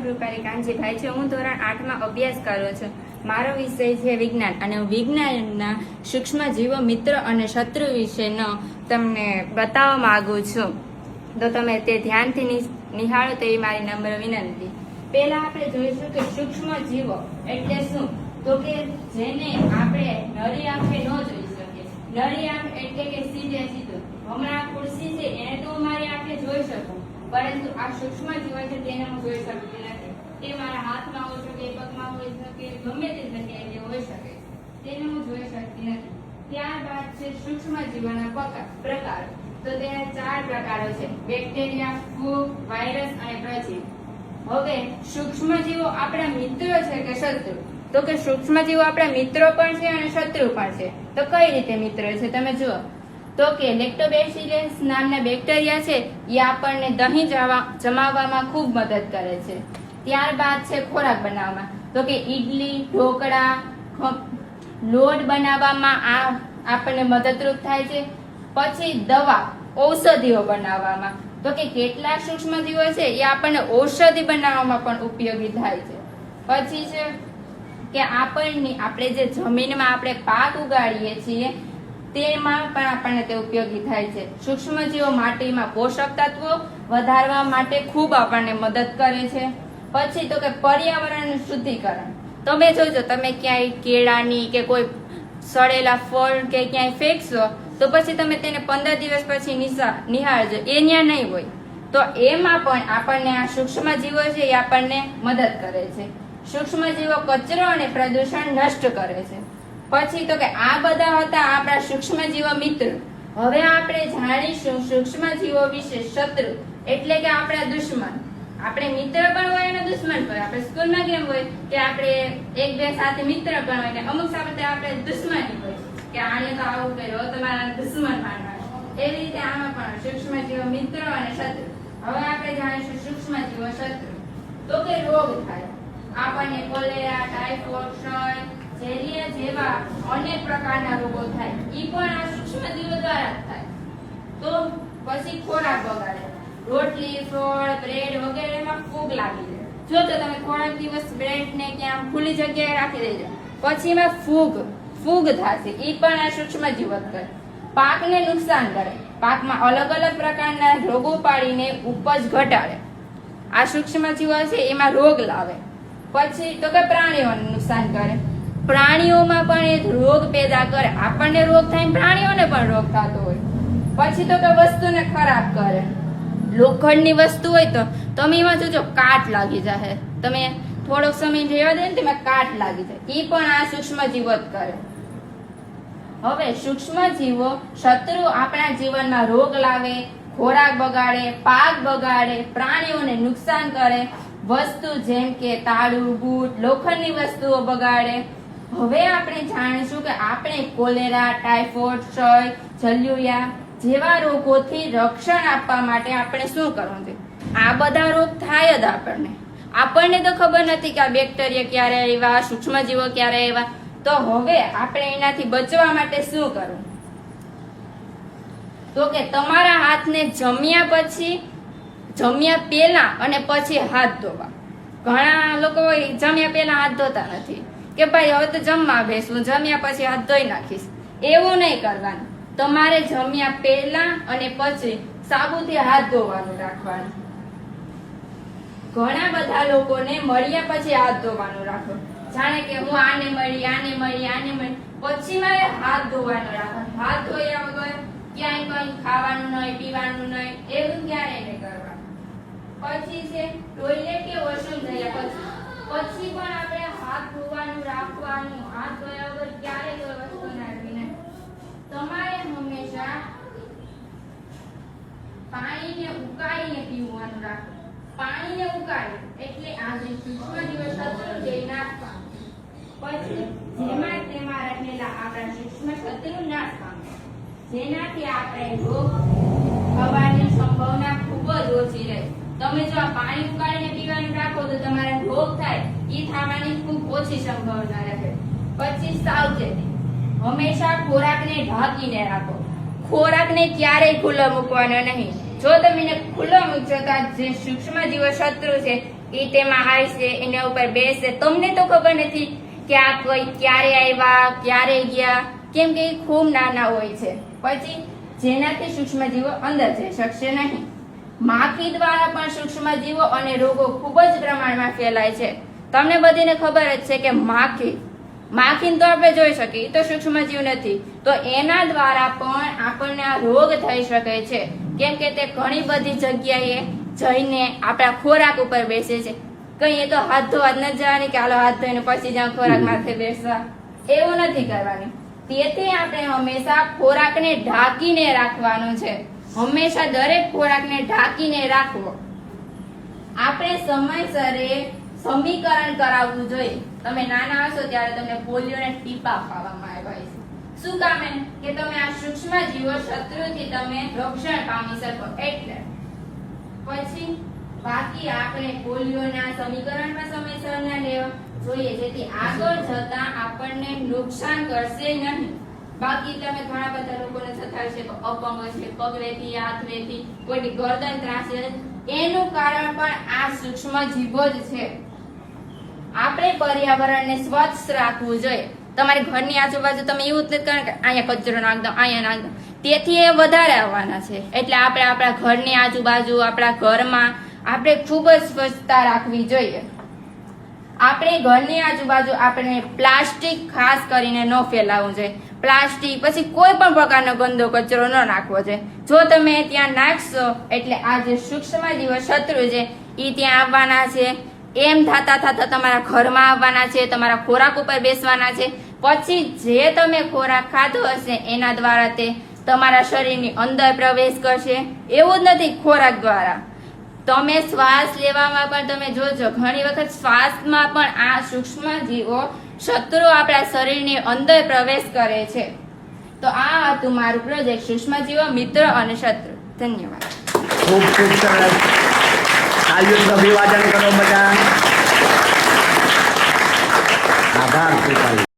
રૂપાલી કાંજીભાઈ છે। હું ધોરણ 8 માં અભ્યાસ કરું છું। મારો વિષય છે વિજ્ઞાન અને હું વિજ્ઞાનના સૂક્ષ્મ જીવો, મિત્ર અને શત્રુ વિશેનો તમને બતાવવા માંગુ છું। તો તમે તે ધ્યાનથી નિહાળો તેવી મારી નમ્ર વિનંતી। પહેલા આપણે જોઈશું કે સૂક્ષ્મ જીવો એટલે શું? તો કે જેને આપણે નરી આંખે ન જોઈ શકીએ। નરી આંખ એટલે કે સીધે સીધું હમણાં ખુરશી છે એને તો મારી આંખે જોઈ શકું, પરંતુ આ સૂક્ષ્મ જીવો છે તેને હું જોઈ શકતી નથી। તે મારા હાથમાં હોઈ શકે, પગમાં હોઈ શકે, ગમે તે જગ્યાએ હોઈ શકે, તેને હું જોઈ શકતી નથી। ત્યારબાદ છે સૂક્ષ્મ જીવોના પ્રકાર। તો તેના 4 પ્રકારો છે: બેક્ટેરિયા, ફૂગ, વાયરસ અને પ્રજીવ। હવે સૂક્ષ્મ જીવો આપણા મિત્રો છે કે શત્રુ? તો કે સૂક્ષ્મ જીવો આપણા મિત્રો પણ છે અને શત્રુ પણ છે। તો કઈ રીતે મિત્રો છે તમે જુઓ તો કે લેક્ટોબેસિલસ નામના બેક્ટેરિયા છે એ આપણને દહીં જમાવવામાં ખૂબ મદદ કરે છે। ત્યારબાદ છે ખોરાક બનાવવામાં। તો કે ઈડલી, ઢોકળા, લોટ બનાવવામાં આપણને મદદરૂપ થાય છે। પછી દવા, ઔષધિઓ બનાવવામાં। તો કે કેટલાક સૂક્ષ્મ જીવો છે એ આપણને ઔષધિ બનાવવામાં પણ ઉપયોગી થાય છે। પછી છે કે આપણે જે જમીનમાં આપણે પાક ઉગાડીએ છીએ તેમાં પણ આપણને તે ઉપયોગી થાય છે। સૂક્ષ્મ જીવો માટીમાં પોષક તત્વો વધારવા માટે ખૂબ આપણને મદદ કરે છે। પછી તો કે પર્યાવરણનું શુદ્ધિકરણ। તમે જોજો, તમે ક્યાંય કેળાની કે કોઈ સડેલા ફળ કે ક્યાંય ફેંકશો તો પછી તમે તેને 15 દિવસ પછી નિહાળજો, એ ત્યાં નહીં હોય। તો એમાં પણ આપણને આ સૂક્ષ્મ જીવો છે એ આપણને મદદ કરે છે। સૂક્ષ્મ જીવો કચરો અને પ્રદૂષણ નષ્ટ કરે છે। પછી તો કે આ બધા હતા આપણા સૂક્ષ્મ જીવો મિત્ર। હવે આપણે જાણીશું સૂક્ષ્મ જીવો વિશે શત્રુ એટલે કે આપણા દુશ્મન। આપણે મિત્ર પણ હોય અને દુશ્મન પણ। આપણે સ્કૂલમાં કેમ હોય કે આપણે એક બે સાથે મિત્ર પણ હોય ને અમુક સાથે આપણે દુશ્મની હોય કે આને તો આવું કર્યો તમારા દુશ્મન માનવા। એવી રીતે આમાં પણ સૂક્ષ્મ જીવો મિત્ર અને શત્રુ। હવે આપણે જાણીશું સૂક્ષ્મ જીવો શત્રુ। તો કે રોગ થાય આપણને કોલેરા, ટાઇફોઇડ, ક્ષય, ઝેરિયા જેવા અનેક પ્રકારના રોગો થાય, ઈ પણ આ સૂક્ષ્મ જીવો દ્વારા જ થાય। તો પછી ખોરાક બગાડે, રોટલી, ફળ, બ્રેડ વગેરેમાં ફૂગ લાગી જાય। જો તો તમે થોડાક દિવસ બ્રેડ ને ક્યાં ખુલ્લી જગ્યાએ રાખી દેજો, પછી એમાં ફૂગ થશે, ઈ પણ આ સૂક્ષ્મ જીવો કરે। પાકને નુકસાન કરે, પાકમાં અલગ અલગ પ્રકારના રોગો પાડીને ઉપજ ઘટાડે। આ સૂક્ષ્મ જીવો છે એમાં રોગ લાવે। પછી તો કે પ્રાણીઓને નુકસાન કરે, પ્રાણીઓમાં પણ એક રોગ પેદા કરે, આપણને રોગ થાય પ્રાણીઓને પણ રોગ થતો હોય। પછી તો કે વસ્તુને ખરાબ કરે, લોખંડની વસ્તુ હોય તો તમે એમાં જોજો કાટ લાગી જાય, તમે થોડોક સમય રહેવા દે ને તેમાં કાટ લાગી જાય, એ પણ આ સૂક્ષ્મ જીવો જ કરે। હવે સૂક્ષ્મ જીવો શત્રુ આપણા જીવનમાં રોગ લાવે, ખોરાક બગાડે, પાક બગાડે, પ્રાણીઓને નુકસાન કરે, વસ્તુ જેમ કે તાળું, બૂટ, લોખંડની વસ્તુઓ બગાડે। હવે આપણે જાણીશું કે આપણે કોલેરા, ટાઇફોઇડ, ક્ષય, જલિયા જેવા રોગોથી રક્ષણ આપવા માટે આપણે શું કરવું જોઈએ? આ બધા રોગ થાય જ આપણને તો ખબર નથી કે આ બેક્ટેરિયા ક્યારે આવ્યા, સૂક્ષ્મ જીવો ક્યારે આવ્યા। તો હવે આપણે એનાથી બચવા માટે શું કરવું? તો કે તમારા હાથને જમ્યા પહેલા અને પછી હાથ ધોવા। ઘણા લોકો જમ્યા પહેલા હાથ ધોતા નથી કે ભાઈ હવે તો જમવા બેસવું, જમ્યા પછી હાથ ધોઈ નાખીશ, એવું નહીં કરવાનું। તમારે જમ્યા પહેલા અને પછી સાબુથી હાથ ધોવાનું રાખવાનું। ઘણા બધા લોકોને મળ્યા પછી હાથ ધોવાનું રાખો, જાણે કે હું આને મળી પછી મારે હાથ ધોવાનું રાખવાનું। હાથ ધોયા વગર ક્યાંય કંઈ ખાવાનું નહીં, પીવાનું નહીં, એવું ક્યારેય નહીં કરવાનું। પછી છે ટોયલેટ કે વોશરૂમ થયા પછી પણ આપણે હાથ ધોવાનું રાખવાનું। હાથ ધોયા વગર ક્યારેય કોઈ વસ્તુ નાખવી નહીં। તમારે હંમેશા પાણીને ઉકાળીને પીવાનું રાખો। પાણીને ઉકાળી એટલે આ જે સૂક્ષ્મ જીવો શત્રુ છે નાશ પામે, પછી જેમાં તેમાં રહેલા આપણા સૂક્ષ્મ શત્રુ નાશ પામે, જેનાથી આપણે રોગ થવાની સંભાવના ખૂબ જ ઓછી રહે। તમે જો આ પાણી ઉકાળીને પીવાનું રાખો તો તમારે રોગ થાય ઈ થવાની ખૂબ ઓછી સંભાવના રહે। પછી સાવચેતી, હંમેશા ખોરાકને ઢાંકીને રાખો, ખોરાકને ક્યારેય ખુલ્લો મૂકવાનો નહીં। જો તમે એને ખુલ્લો મૂકશો તો જે સૂક્ષ્મ જીવો શત્રુ છે એ તેમાં આવશે, એના ઉપર બેસશે. તમને તો ખબર નથી કે આ ક્યારે આવ્યા, ક્યારે ગયા, કેમ કે એ ખૂબ નાના હોય છે. પછી જેનાથી સૂક્ષ્મજીવો અંદર જઈ શકશે નહીં. માખી દ્વારા પણ સૂક્ષ્મજીવો અને રોગો ખૂબ જ પ્રમાણમાં ફેલાય છે. તમને બધીને ખબર જ છે કે માખીને તો આપણે જોઈ શકીએ, તો સૂક્ષ્મજીવ નથી, તો એના દ્વારા પણ આપણને આ રોગ થઈ શકે છે. કેમ કે તે ઘણી બધી જગ્યાએ જઈને આપણા ખોરાક ઉપર બેસે છે. કઈ એ તો હાથ ધોવા જ ન જવાની કે હાલો હાથ ધોઈને પછી જ્યાં ખોરાક માથે બેસવા, એવું નથી કરવાનું. તેથી આપણે હંમેશા ખોરાકને ઢાંકીને રાખવાનું છે. હંમેશા દરેક ખોરાકને ઢાંકીને રાખવો. આપણે સમયસરે સમીકરણ કરાવવું જોઈએ. તમે નાના હશો ત્યારે તમને પોલિયોના ટીપા ખાવામાં આવ્યા છે. શું કામે? કે તમે આ સૂક્ષ્મજીવો શત્રુથી તમે રક્ષણ પામી શકો એટલે. પછી બાકી આપણે પોલિયોના સમીકરણ પણ સમયસર ના લેવા જોઈએ, જેથી આગળ જતા આપણને નુકસાન કરશે નહીં. બાકી તમે ઘણા બધા લોકોને થતા છે અપંગ છે, પગવેથી, હાથવેથી, કોઈની ગરદન ત્રાસે, એનું કારણ પણ આ સૂક્ષ્મજીવો જ છે. આપણે પર્યાવરણને સ્વચ્છ રાખવું જોઈએ. તમારી ઘરની આજુબાજુ તમે એવું જ નથી કારણ કે અહીંયા કચરો નાખ દો, અહીંયા નાખ દો, તેથી એ વધારે આવવાના છે. એટલે આપણે આપણા ઘરની આજુબાજુ, આપણા ઘરમાં આપણે ખૂબ જ સ્વચ્છતા રાખવી જોઈએ. આપણે ઘરની આજુબાજુ આપણે પ્લાસ્ટિક ખાસ કરીને ન ફેલાવવું જોઈએ. પ્લાસ્ટિક પછી કોઈ પણ પ્રકારનો ગંદો કચરો ન નાખવો જોઈએ. જો તમે ત્યાં નાખશો એટલે આ જે સૂક્ષ્મજીવો શત્રુ છે એ ત્યાં આવવાના છે. એમ થતા તમારા ઘરમાં આવવાના છે, તમારા ખોરાક ઉપર બેસવાના છે. પછી જે તમે ખોરાક ખાધો હશે એના દ્વારા તે તમારા શરીરની અંદર પ્રવેશ કરશે. એવું જ નથી ખોરાક દ્વારા, તમે શ્વાસ લેવામાં પણ તમે જોજો ઘણી વખત શ્વાસમાં પણ આ સૂક્ષ્મજીવો શત્રુ આપણા શરીરની અંદર પ્રવેશ કરે છે. તો આ હતું મારું પ્રોજેક્ટ સૂક્ષ્મજીવો મિત્ર અને શત્રુ. ધન્યવાદ. ખૂબ ખૂબ સરસ. તાળીઓથી અભિવાદન કરો બધા. આભાર.